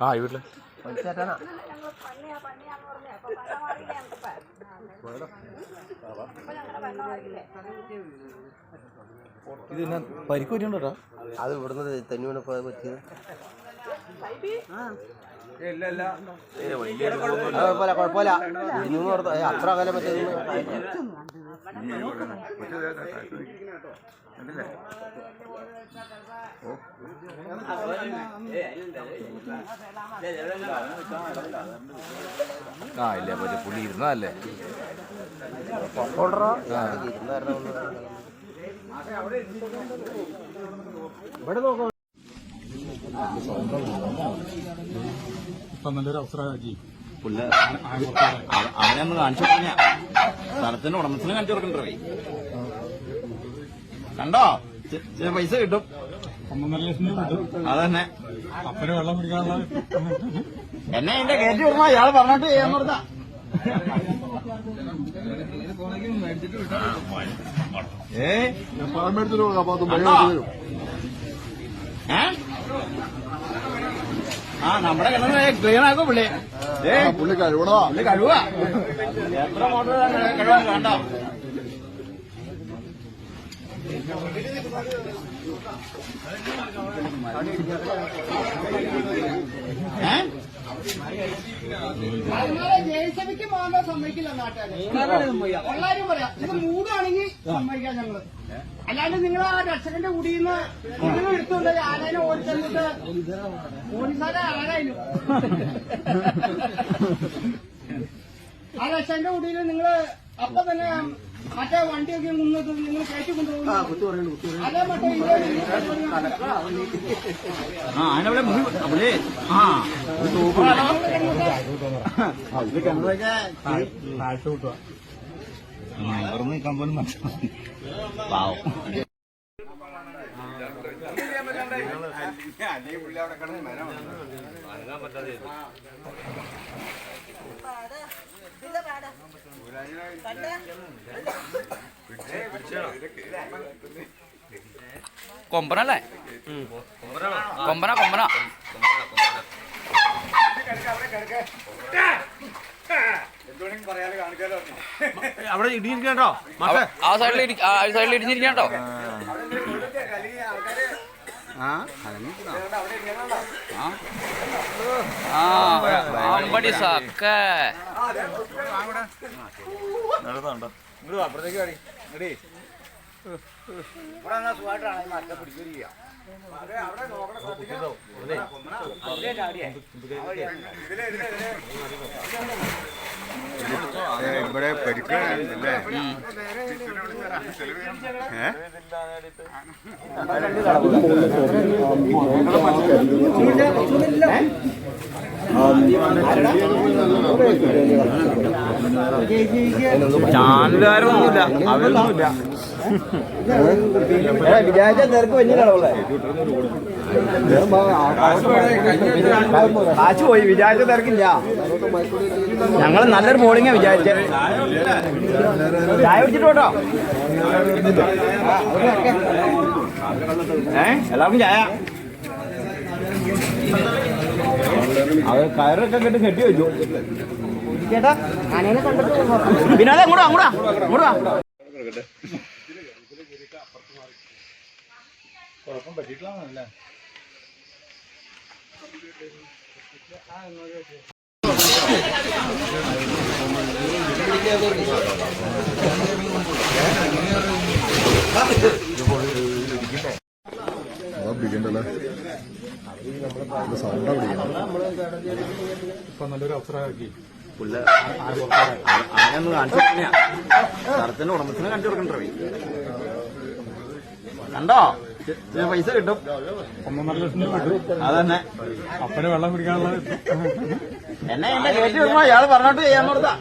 ആ വീട്ടില് ഇത് എന്നാ പരിക്ക് പറ്റിയുണ്ടോ? അത് ഇവിടുന്ന് തെന്നുവിനെ പോയ പറ്റിയത് കുഴപ്പമില്ല. അത്ര കാലം പറ്റിയത് ആ ഇല്ല പറ്റി പുള്ളി ഇരുന്നതല്ലേ ഇവിടെ നോക്കാം. ഇപ്പൊ നല്ലൊരു അവസരമാക്കി അവനൊന്ന് കാണിച്ചു കൊടുക്കാ സ്ഥലത്തിന്റെ ഉടമസ്ഥനെ കാണിച്ചു കൊടുക്കണ്ടേ കണ്ടോ പൈസ കിട്ടും 1.5 ലക്ഷം രൂപ കിട്ടും. അതന്നെ അപ്പന് വെള്ളം കുടിക്കാനുള്ള എന്നെ അതിന്റെ കയറ്റി വിടുമ്പോ അയാള് പറഞ്ഞിട്ട് ചെയ്യാൻ പറഞ്ഞ ആ നമ്മുടെ കിണറ് ക്ലിയർ ആക്കും പുള്ളി പുള്ളി കഴിവുക എത്ര മോട്ടർ കഴിവാൻ കണ്ടോ ജെസിബിക്ക് പോകാൻ സമ്മതിക്കില്ല നാട്ടുകാരെ. എല്ലാരും പറയാം ഇത് മൂടാണെങ്കിൽ സമ്മതിക്കാം ഞങ്ങള്. അല്ലാണ്ട് നിങ്ങൾ ആ രക്ഷകന്റെ കുടിയുന്ന നിങ്ങൾ എടുത്തുകൊണ്ട് ആനേനെ ഓടിച്ചെന്നിട്ട് പോലീസുകാരെ ആരായാലും ആ രക്ഷകന്റെ കുടിയിൽ നിങ്ങള് അപ്പൊ തന്നെ മറ്റേ വണ്ടിയൊക്കെ മുന്നോട്ട് നിങ്ങൾ കയറ്റി കൊണ്ടുപോകുന്നു. അതേ മറ്റേ അതിനവിടെ പുള്ളി താഴ്ച കിട്ടുക നിൽക്കാൻ പോലും പാവം കൊമ്പനല്ലേ കൊമ്പന കൊമ്പന അവിടെ ഇടിയിരിക്കട്ടോ ആ സൈഡിൽ ഇടിഞ്ഞിരിക്കട്ടോ അമ്പടി സക്ക അപ്പുറത്തേക്ക് കളി ഇങ്ങടി ഇവിടെ സുഖമായിട്ടാണ് മറ്റ പിടിക്കുക ഇവിടെ പരിക്കല്ലേ ചാനലുകാരൊന്നുമില്ല അവരൊന്നുമില്ല വിചാരിച്ച നേർക്ക് വലിയ കളവല്ലേ കാശ് പോയി വിചാരിച്ച തിരക്കില്ല. ഞങ്ങള് നല്ലൊരു ബോളിങ്ങാ വിചാരിച്ചത് ചായ കുടിച്ചിട്ട് കേട്ടോ എല്ലാവർക്കും ചായ അത് കയറൊക്കെ കെട്ടി കെട്ടി വെച്ചു ചേട്ടാ ആനേനെ കണ്ടിട്ട് പിന്നെ അതെ അങ്ങോട്ടാ അങ്ങോട്ടാ അങ്ങോട്ടാ കുഴപ്പം പറ്റിയിട്ടില്ല. ഇപ്പൊ നല്ലൊരു അവസരമാക്കി അവനൊന്ന് കാണിച്ചു കൊടുക്കാ സ്ഥലത്തിന്റെ ഉടമസ്ഥനെ കാണിച്ചു കൊടുക്കണ്ടേ കണ്ടോ പൈസ കിട്ടും 1.5 ലക്ഷം രൂപ കിട്ടും. അതന്നെ അപ്പന് വെള്ളം കുടിക്കാനുള്ള എന്നെ എന്റെ കയറ്റി വിടുമ്പോ അയാള് പറഞ്ഞിട്ട് ചെയ്യാൻ കൊടുത്താ